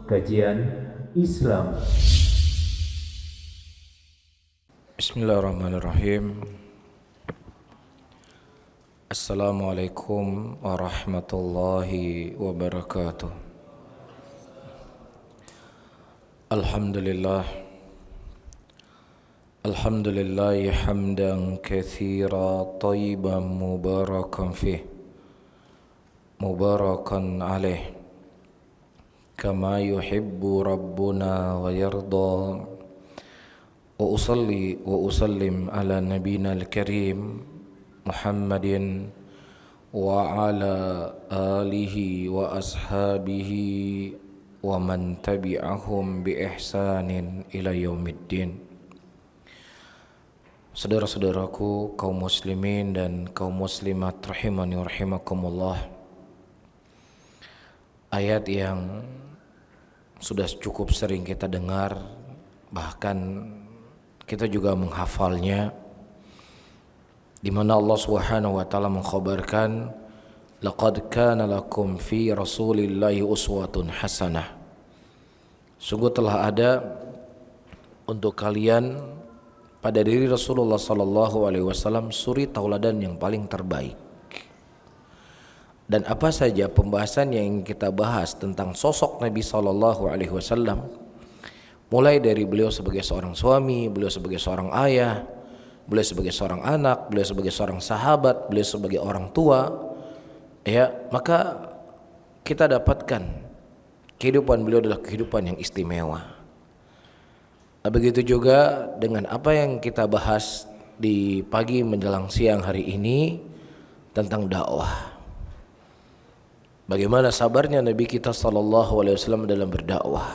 Kajian Islam. Bismillahirrahmanirrahim. Assalamualaikum warahmatullahi wabarakatuh. Alhamdulillah hamdan katsira tayyiban mubarakan fih mubarakan alaih kama yuhibbu rabbuna wa yarda. Wa usalli wa usallim ala nabiyina al-karim Muhammadin wa ala alihi wa ashabihi wa man tabi'ahum bi ihsanin ila yaumiddin. Saudara-saudaraku kaum muslimin dan kaum muslimat rahimani wa rahimakumullah, ayat yang sudah cukup sering kita dengar, bahkan kita juga menghafalnya, di mana Allah Subhanahu wa taala mengkhabarkan, laqad kana lakum fi rasulillahi uswatun hasanah. Sungguh telah ada untuk kalian pada diri Rasulullah sallallahu alaihi wasallam suri tauladan yang paling terbaik. Dan apa saja pembahasan yang ingin kita bahas tentang sosok Nabi sallallahu alaihi wasallam, mulai dari beliau sebagai seorang suami, beliau sebagai seorang ayah, beliau sebagai seorang anak, beliau sebagai seorang sahabat, beliau sebagai orang tua, ya, maka kita dapatkan kehidupan beliau adalah kehidupan yang istimewa. Begitu juga dengan apa yang kita bahas di pagi menjelang siang hari ini tentang dakwah. Bagaimana sabarnya Nabi kita sallallahu alaihi wasallam dalam berdakwah.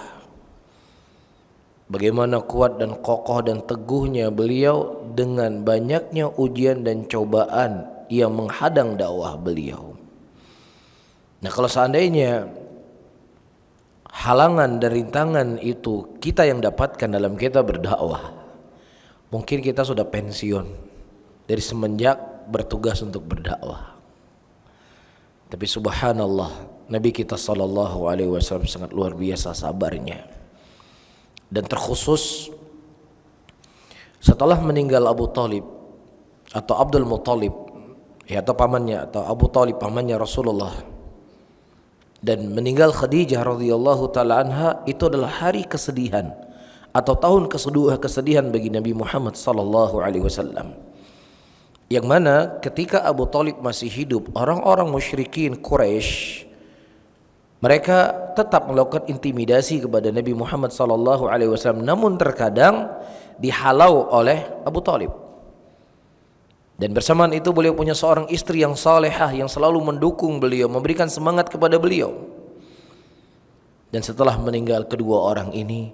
Bagaimana kuat dan kokoh dan teguhnya beliau dengan banyaknya ujian dan cobaan yang menghadang dakwah beliau. Nah, kalau seandainya halangan dan rintangan itu kita yang dapatkan dalam kita berdakwah, mungkin kita sudah pensiun dari semenjak bertugas untuk berdakwah. Tapi subhanallah, Nabi kita sallallahu alaihi wasallam sangat luar biasa sabarnya. Dan terkhusus setelah meninggal Abu Talib atau Abdul Muttalib, ya, atau pamannya, atau Abu Talib pamannya Rasulullah, dan meninggal Khadijah radhiyallahu taala anha, itu adalah hari kesedihan atau tahun kesedihan bagi Nabi Muhammad sallallahu alaihi wasallam. Yang mana ketika Abu Talib masih hidup, orang-orang musyrikin Quraisy mereka tetap melakukan intimidasi kepada Nabi Muhammad sallallahu alaihi wasallam, namun terkadang dihalau oleh Abu Talib. Dan bersamaan itu beliau punya seorang istri yang salehah yang selalu mendukung beliau, memberikan semangat kepada beliau. Dan setelah meninggal kedua orang ini,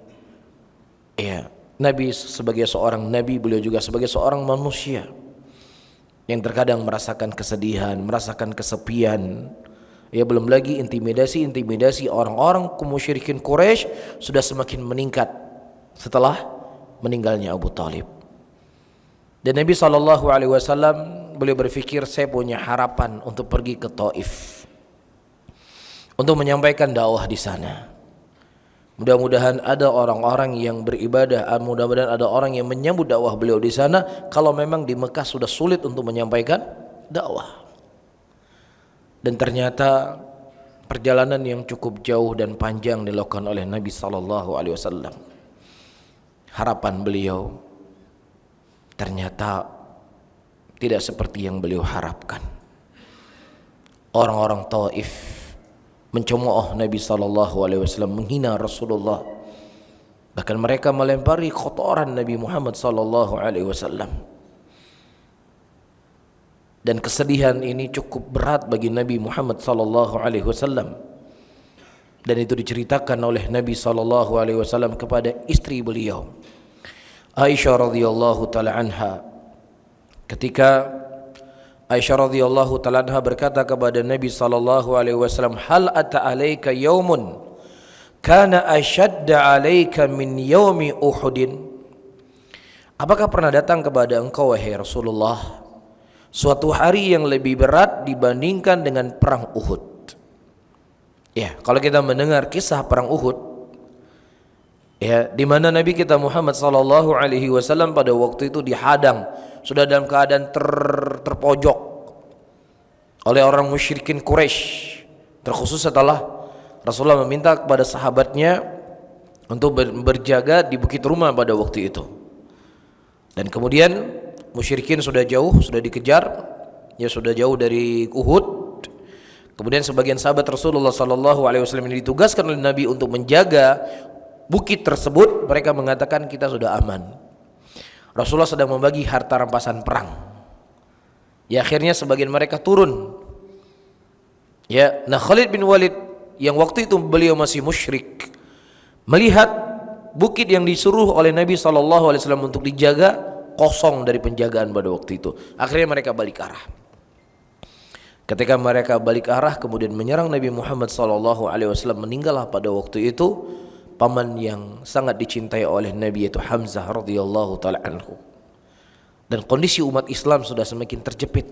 ya, Nabi sebagai seorang nabi, beliau juga sebagai seorang manusia yang terkadang merasakan kesedihan, merasakan kesepian. Ya, belum lagi intimidasi orang-orang musyrikin Quraisy sudah semakin meningkat setelah meninggalnya Abu Talib. Dan Nabi SAW beliau berpikir, saya punya harapan untuk pergi ke Taif untuk menyampaikan dakwah di sana. Mudah-mudahan ada orang-orang yang beribadah, mudah-mudahan ada orang yang menyambut dakwah beliau di sana, kalau memang di Mekah sudah sulit untuk menyampaikan dakwah. Dan ternyata perjalanan yang cukup jauh dan panjang dilakukan oleh Nabi SAW. Harapan beliau ternyata tidak seperti yang beliau harapkan. Orang-orang Taif mencemooh Nabi SAW, menghina Rasulullah. Bahkan mereka melempari kotoran Nabi Muhammad SAW. Dan kesedihan ini cukup berat bagi Nabi Muhammad SAW. Dan itu diceritakan oleh Nabi SAW kepada istri beliau, Aisyah radhiyallahu taala anha. Ketika Aisyah radhiyallahu taala anha berkata kepada Nabi sallallahu alaihi wasallam, "Hal ata alaika yaumun kana ashadda alaika min yaumi Uhudin?" Apakah pernah datang kepada engkau wahai Rasulullah suatu hari yang lebih berat dibandingkan dengan perang Uhud? Ya, kalau kita mendengar kisah perang Uhud, Ya, di mana Nabi kita Muhammad sallallahu alaihi wasallam pada waktu itu dihadang, sudah dalam keadaan terpojok oleh orang musyrikin Quraisy. Terkhusus setelah Rasulullah meminta kepada sahabatnya untuk berjaga di bukit Rumah pada waktu itu. Dan kemudian musyrikin sudah jauh, sudah dikejar, ya sudah jauh dari Uhud. Kemudian sebagian sahabat Rasulullah sallallahu alaihi wasallam ini ditugaskan oleh Nabi untuk menjaga bukit tersebut. Mereka mengatakan kita sudah aman. Rasulullah sedang membagi harta rampasan perang. Ya, akhirnya sebagian mereka turun. Ya, nah Khalid bin Walid yang waktu itu beliau masih musyrik, melihat bukit yang disuruh oleh Nabi sallallahu alaihi wasallam untuk dijaga kosong dari penjagaan pada waktu itu. Akhirnya mereka balik arah. Ketika mereka balik arah kemudian menyerang Nabi Muhammad sallallahu alaihi wasallam, meninggallah pada waktu itu paman yang sangat dicintai oleh Nabi, yaitu Hamzah radhiyallahu taala anhu. Dan kondisi umat Islam sudah semakin terjepit.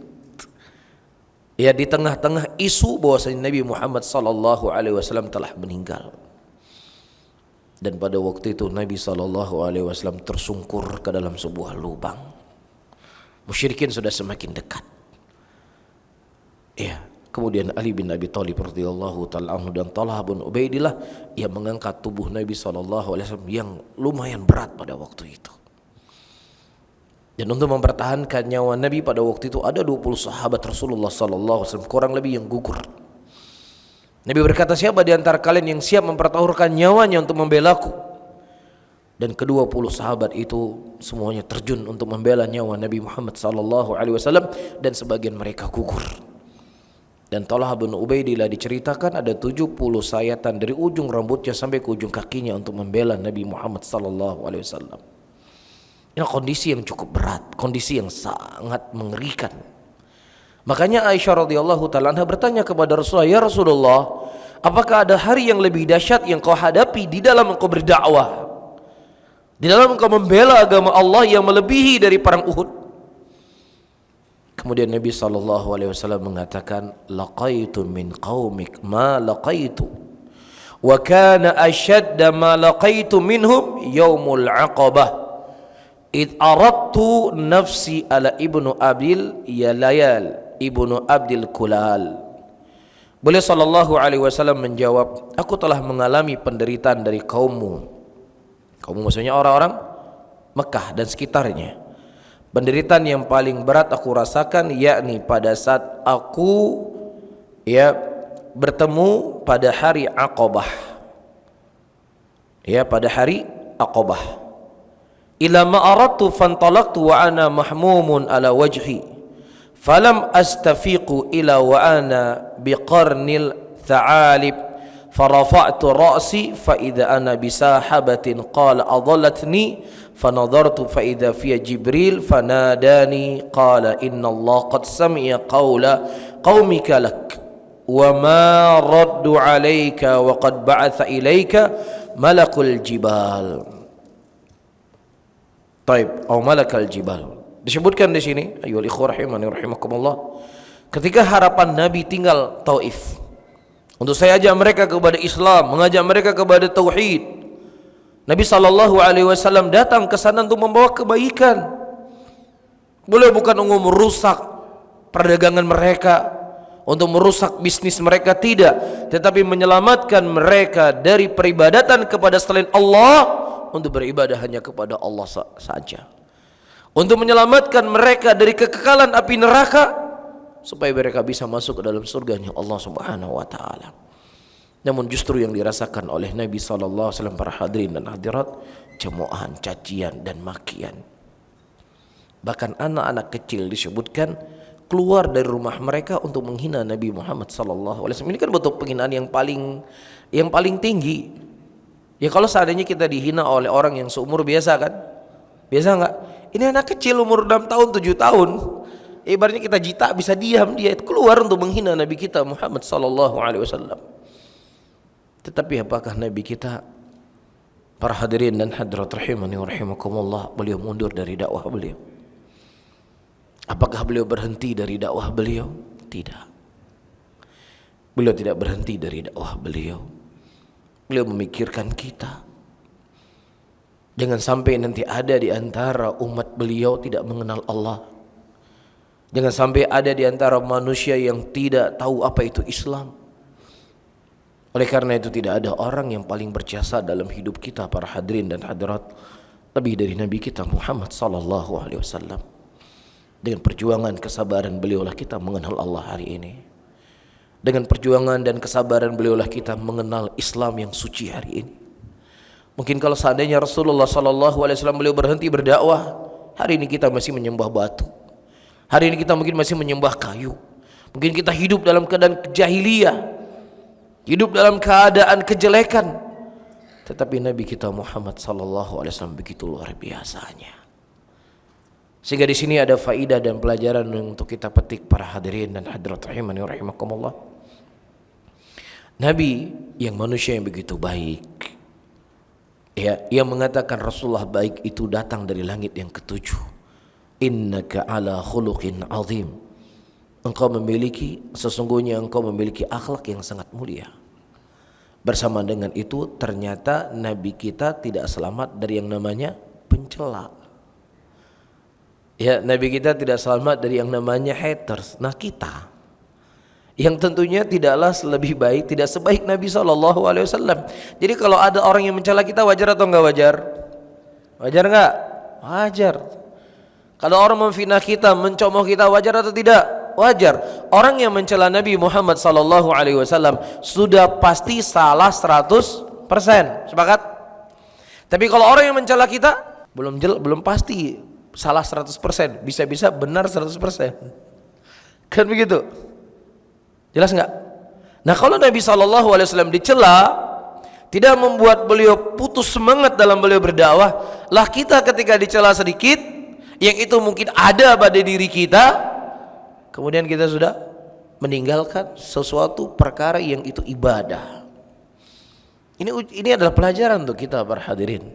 Ya, di tengah-tengah isu bahwasanya Nabi Muhammad sallallahu alaihi wasallam telah meninggal. Dan pada waktu itu Nabi sallallahu alaihi wasallam tersungkur ke dalam sebuah lubang. Musyrikin sudah semakin dekat. Ya, kemudian Ali bin Abi Thalib radhiyallahu taala anhu dan Talha bin Ubaidillah yang mengangkat tubuh Nabi sallallahu alaihi wasallam yang lumayan berat pada waktu itu. Dan untuk mempertahankan nyawa Nabi pada waktu itu ada 20 sahabat Rasulullah sallallahu alaihi wasallam kurang lebih yang gugur. Nabi berkata, siapa di antara kalian yang siap mempertaruhkan nyawanya untuk membelaku? Dan kedua puluh sahabat itu semuanya terjun untuk membela nyawa Nabi Muhammad sallallahu alaihi wasallam, dan sebagian mereka gugur. Dan Talha bin Ubaidillah diceritakan ada 70 sayatan dari ujung rambutnya sampai ke ujung kakinya untuk membela Nabi Muhammad sallallahu alaihi wasallam. Ini kondisi yang cukup berat, kondisi yang sangat mengerikan. Makanya Aisyah radhiyallahu taala anha bertanya kepada Rasulullah, "Ya Rasulullah, apakah ada hari yang lebih dahsyat yang kau hadapi di dalam engkau berdakwah? Di dalam engkau membela agama Allah yang melebihi dari perang Uhud?" Kemudian Nabi SAW mengatakan, "Laqaitu min qaumik ma laqaitu, wa kana ashadda ma laqaitu minhum yaumul aqabah, id aradtu nafsi ala ibnu abil yalayal ibnu abdil kulal." Beliau SAW menjawab, "Aku telah mengalami penderitaan dari kaummu." Kaummu maksudnya orang-orang Mekah dan sekitarnya. Penderitaan yang paling berat aku rasakan yakni pada saat aku bertemu pada hari Aqabah. Ya, pada hari Aqabah. Ila ma aradtu fantalaqtu wa ana mahmumun ala wajhi, falam astafiqu ila wa ana biqarnil tha'alib, farafa'tu ra'si fa idza ana bisahabatin qala adallatni فنظرت فإذا فيها جبريل فناداني قال إن الله قد سمع قول قومك لك وما رد عليك وقد بعث إليك ملك الجبال. طيب, أو ملك الجبال. Disebutkan di sini, ayyuhal ikhwah rahimani rahimakumullah, ketika harapan Nabi tinggal Taif untuk saya ajak mereka kepada Islam, mengajak mereka kepada tauhid, Nabi SAW datang ke sana untuk membawa kebaikan. Beliau bukan untuk merusak perdagangan mereka, untuk merusak bisnis mereka, tidak, tetapi menyelamatkan mereka dari peribadatan kepada selain Allah untuk beribadah hanya kepada Allah saja, untuk menyelamatkan mereka dari kekekalan api neraka supaya mereka bisa masuk ke dalam surganya Allah Subhanahu wa taala. Namun justru yang dirasakan oleh Nabi SAW, para hadirin dan hadirat, cemoohan, cacian dan makian. Bahkan anak-anak kecil disebutkan keluar dari rumah mereka untuk menghina Nabi Muhammad SAW. Ini kan bentuk penghinaan yang paling tinggi. Ya, kalau seandainya kita dihina oleh orang yang seumur biasa, kan biasa nggak? Ini anak kecil umur 6 tahun 7 tahun, ibaratnya kita jita bisa diam, dia keluar untuk menghina Nabi kita Muhammad SAW. Tetapi apakah Nabi kita, para hadirin dan hadirat rahimani wa rahimakumullah, beliau mundur dari dakwah beliau? Apakah beliau berhenti dari dakwah beliau? Tidak. Beliau tidak berhenti dari dakwah beliau. Beliau memikirkan kita. Jangan sampai nanti ada di antara umat beliau tidak mengenal Allah. Jangan sampai ada di antara manusia yang tidak tahu apa itu Islam. Oleh karena itu tidak ada orang yang paling berjasa dalam hidup kita para hadirin dan hadirat lebih dari Nabi kita Muhammad sallallahu alaihi wasallam. Dengan perjuangan kesabaran beliaulah kita mengenal Allah hari ini. Dengan perjuangan dan kesabaran beliaulah kita mengenal Islam yang suci hari ini. Mungkin kalau seandainya Rasulullah sallallahu alaihi wasallam beliau berhenti berdakwah, hari ini kita masih menyembah batu. Hari ini kita mungkin masih menyembah kayu. Mungkin kita hidup dalam keadaan jahiliyah, hidup dalam keadaan kejelekan. Tetapi Nabi kita Muhammad sallallahu alaihi wasallam begitu luar biasanya. Sehingga di sini ada faidah dan pelajaran untuk kita petik para hadirin dan hadirat rahimani wa rahimakumullah. Nabi yang manusia yang begitu baik, ya, yang mengatakan Rasulullah baik itu datang dari langit yang ketujuh. Innaka ala khuluqin azim. Sesungguhnya engkau memiliki akhlak yang sangat mulia. Bersama dengan itu ternyata Nabi kita tidak selamat dari yang namanya pencela. Ya, Nabi kita tidak selamat dari yang namanya haters. Nah kita yang tentunya tidaklah lebih baik, tidak sebaik Nabi SAW. Jadi kalau ada orang yang mencela kita, wajar atau enggak wajar? Wajar enggak? Wajar. Kalau orang memfitnah kita, mencemooh kita, wajar atau tidak? Wajar. Orang yang mencela Nabi Muhammad SAW sudah pasti salah 100%. Sepakat? Tapi kalau orang yang mencela kita belum pasti salah 100%, bisa-bisa benar 100%. Kan begitu? Jelas enggak? Nah, kalau Nabi SAW dicela, tidak membuat beliau putus semangat dalam beliau berdakwah. Lah kita ketika dicela sedikit, yang itu mungkin ada pada diri kita, kemudian kita sudah meninggalkan sesuatu perkara yang itu ibadah. Ini adalah pelajaran untuk kita para hadirin.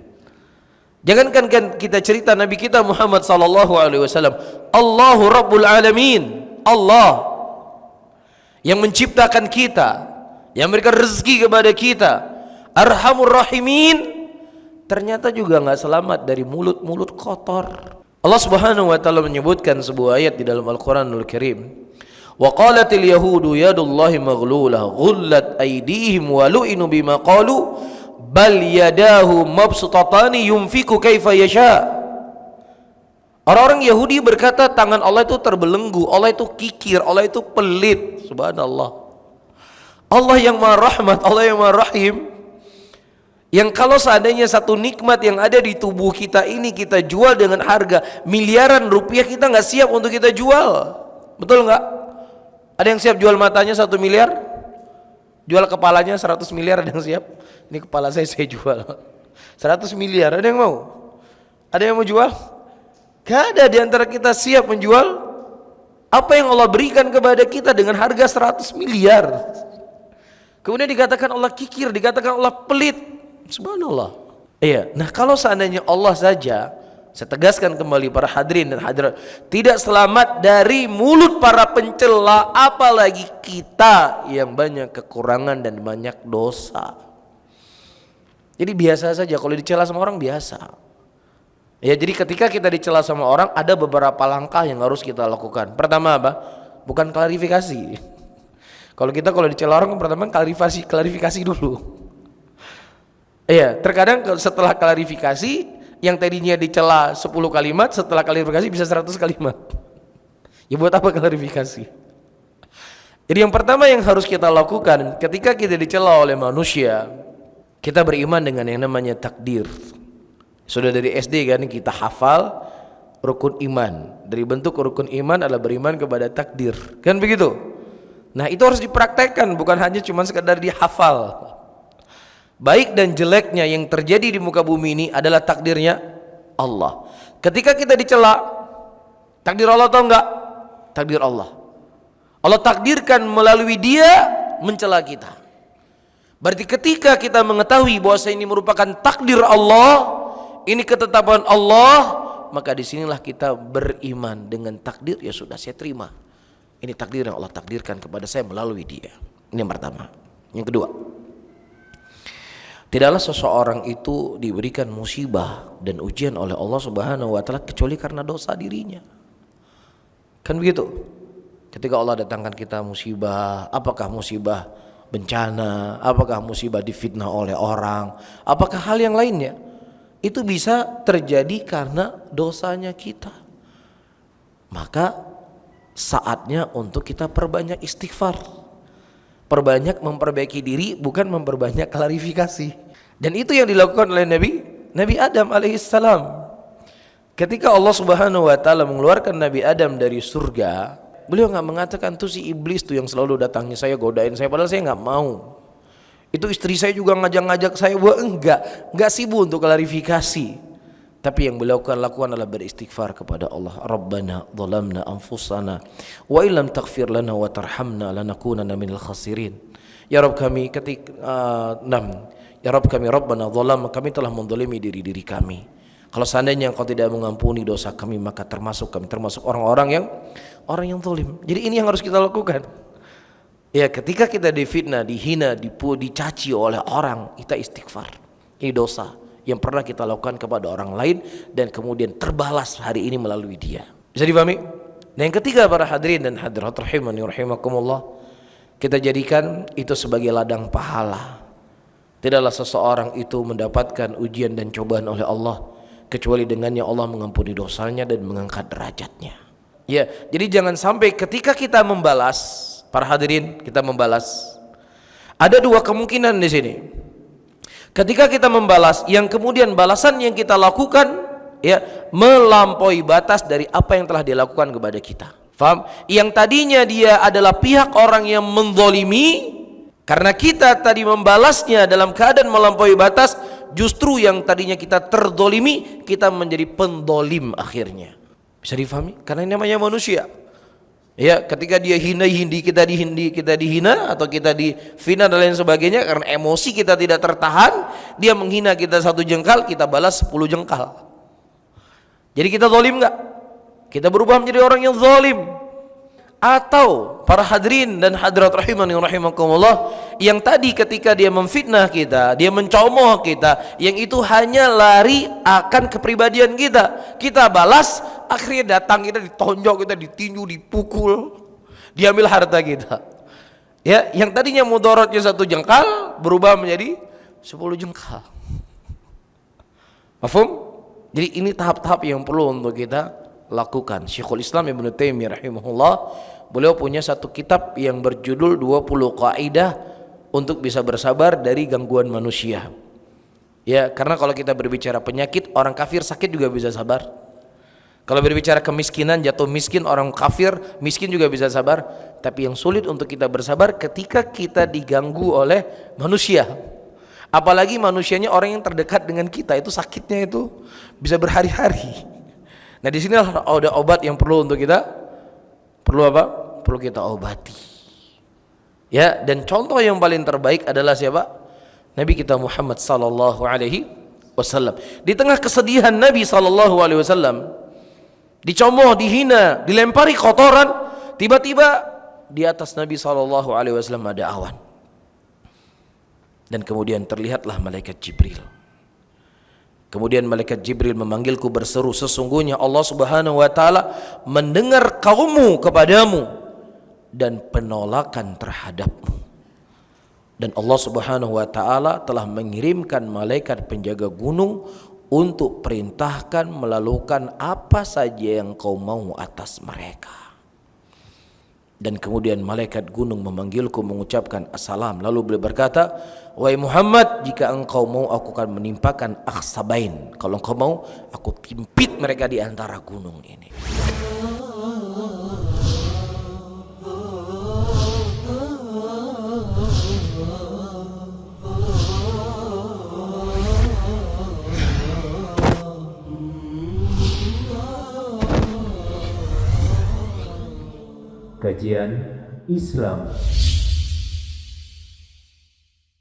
Jangankan kan kita cerita Nabi kita Muhammad sallallahu alaihi wasallam, Allahu Rabbul Alamin, Allah yang menciptakan kita, yang memberikan rezeki kepada kita, Arhamur Rahimin, ternyata juga enggak selamat dari mulut-mulut kotor. Allah Subhanahu wa taala menyebutkan sebuah ayat di dalam Al-Qur'anul Karim. Wa qalatil yahudu yadullahi maghlulah ghullat aydihim wa lu'inu bima qalu bal yadahu mabsutatani yunfiku kaifa yasha. Orang-orang Yahudi berkata tangan Allah itu terbelenggu, Allah itu kikir, Allah itu pelit. Subhanallah. Allah yang Maha Rahmat, Allah yang Maha Rahim, yang kalau seandainya satu nikmat yang ada di tubuh kita ini kita jual dengan harga miliaran rupiah, kita nggak siap untuk kita jual. Betul nggak? Ada yang siap jual matanya 1 miliar? Jual kepalanya 100 miliar, ada yang siap? Ini kepala saya jual 100 miliar, ada yang mau? Ada yang mau jual? Gak ada di antara kita siap menjual apa yang Allah berikan kepada kita dengan harga 100 miliar. Kemudian dikatakan Allah kikir, dikatakan Allah pelit. Subhanallah. Iya. Nah, kalau seandainya Allah saja, saya tegaskan kembali para hadirin dan hadirat, tidak selamat dari mulut para pencela, apalagi kita yang banyak kekurangan dan banyak dosa. Jadi biasa saja kalau dicela sama orang, biasa. Ya, jadi ketika kita dicela sama orang, ada beberapa langkah yang harus kita lakukan. Pertama apa? Bukan klarifikasi. Kalau dicela orang, pertama klarifikasi dulu. Iya, terkadang setelah klarifikasi, yang tadinya dicela 10 kalimat, setelah klarifikasi bisa 100 kalimat. Ya buat apa klarifikasi? Jadi yang pertama yang harus kita lakukan ketika kita dicela oleh manusia, kita beriman dengan yang namanya takdir. Sudah dari SD kan kita hafal rukun iman. Dari bentuk rukun iman adalah beriman kepada takdir. Kan begitu? Nah, itu harus dipraktekkan, bukan hanya cuma sekedar dihafal. Baik dan jeleknya yang terjadi di muka bumi ini adalah takdirnya Allah. Ketika kita dicela, takdir Allah atau enggak? Takdir Allah. Allah takdirkan melalui dia mencela kita. Berarti ketika kita mengetahui bahwa ini merupakan takdir Allah, ini ketetapan Allah, maka disinilah kita beriman dengan takdir. Ya sudah, saya terima. Ini takdir yang Allah takdirkan kepada saya melalui dia. Ini yang pertama. Yang kedua, Tidaklah seseorang itu diberikan musibah dan ujian oleh Allah Subhanahu wa taala kecuali karena dosa dirinya. Kan begitu? Ketika Allah datangkan kita musibah, apakah musibah bencana, apakah musibah difitnah oleh orang, apakah hal yang lainnya, itu bisa terjadi karena dosanya kita. Maka saatnya untuk kita perbanyak istighfar, perbanyak memperbaiki diri, bukan memperbanyak klarifikasi. Dan itu yang dilakukan oleh Nabi Adam alaihissalam. Ketika Allah Subhanahu wa taala mengeluarkan Nabi Adam dari surga, beliau nggak mengatakan tuh si iblis tuh yang selalu datangi saya, godain saya, padahal saya nggak mau. Itu istri saya juga ngajak-ngajak saya, enggak sibuk untuk klarifikasi. Tapi yang beliau lakukan adalah beristighfar kepada Allah. Rabbana zalamna anfusana wa illam taghfir lana wa tarhamna lanakunanna minal khasirin. Ya Rabb kami Ya Rabb kami, Rabbana zalam, kami telah menzalimi diri kami. Kalau seandainya Engkau tidak mengampuni dosa kami, maka kami termasuk orang yang zalim. Jadi ini yang harus kita lakukan. Ya, ketika kita difitnah, dihina, dicaci oleh orang, kita istighfar. Ini dosa yang pernah kita lakukan kepada orang lain dan kemudian terbalas hari ini melalui dia. Bisa dipahami? Nah, yang ketiga para hadirin dan hadirat rahimani rahimakumullah, kita jadikan itu sebagai ladang pahala. Tidaklah seseorang itu mendapatkan ujian dan cobaan oleh Allah kecuali dengannya Allah mengampuni dosanya dan mengangkat derajatnya. Ya, jadi jangan sampai ketika kita membalas, para hadirin, kita membalas, ada dua kemungkinan di sini. Ketika kita membalas, yang kemudian balasan yang kita lakukan ya melampaui batas dari apa yang telah dilakukan kepada kita. Faham? Yang tadinya dia adalah pihak orang yang menzalimi, karena kita tadi membalasnya dalam keadaan melampaui batas, justru yang tadinya kita terzalimi, kita menjadi penzalim akhirnya. Bisa difahami? Karena ini namanya manusia. Ya, ketika dia kita dihina atau kita difitnah dan lain sebagainya, karena emosi kita tidak tertahan, dia menghina kita 1 jengkal, kita balas 10 jengkal. Jadi kita zalim enggak? Kita berubah menjadi orang yang zalim. Atau para hadirin dan hadirat rahimani rahimakumullah, yang tadi ketika dia memfitnah kita, dia mencomoh kita, yang itu hanya lari akan kepribadian kita, kita balas, akhirnya datang kita ditonjok, kita ditinju, dipukul, diambil harta kita. Ya, yang tadinya mudaratnya 1 jengkal berubah menjadi 10 jengkal. Mafhum? Jadi ini tahap-tahap yang perlu untuk kita lakukan. Syekhul Islam Ibnu Taimiyah rahimahullah, beliau punya satu kitab yang berjudul 20 kaidah untuk bisa bersabar dari gangguan manusia. Ya, karena kalau kita berbicara penyakit, orang kafir sakit juga bisa sabar. Kalau berbicara kemiskinan, jatuh miskin, orang kafir miskin juga bisa sabar. Tapi yang sulit untuk kita bersabar ketika kita diganggu oleh manusia. Apalagi manusianya orang yang terdekat dengan kita, itu sakitnya itu bisa berhari-hari. Nah, di sini ada obat yang perlu untuk kita, perlu apa? Perlu kita obati. Ya, dan contoh yang paling terbaik adalah siapa? Nabi kita Muhammad sallallahu alaihi wasallam. Di tengah kesedihan Nabi sallallahu alaihi wasallam, dicomoh, dihina, dilempari kotoran, tiba-tiba di atas Nabi sallallahu alaihi wasallam ada awan. Dan kemudian terlihatlah malaikat Jibril. Kemudian malaikat Jibril memanggilku berseru, sesungguhnya Allah Subhanahu wa taala mendengar kaummu kepadamu dan penolakan terhadapmu. Dan Allah Subhanahu wa taala telah mengirimkan malaikat penjaga gunung untuk perintahkan melakukan apa saja yang kau mau atas mereka. Dan kemudian malaikat gunung memanggilku mengucapkan assalam. Lalu beliau berkata, wahai Muhammad, jika engkau mau aku akan menimpakan akhsabain. Kalau engkau mau, aku timpit mereka di antara gunung ini. Kajian Islam.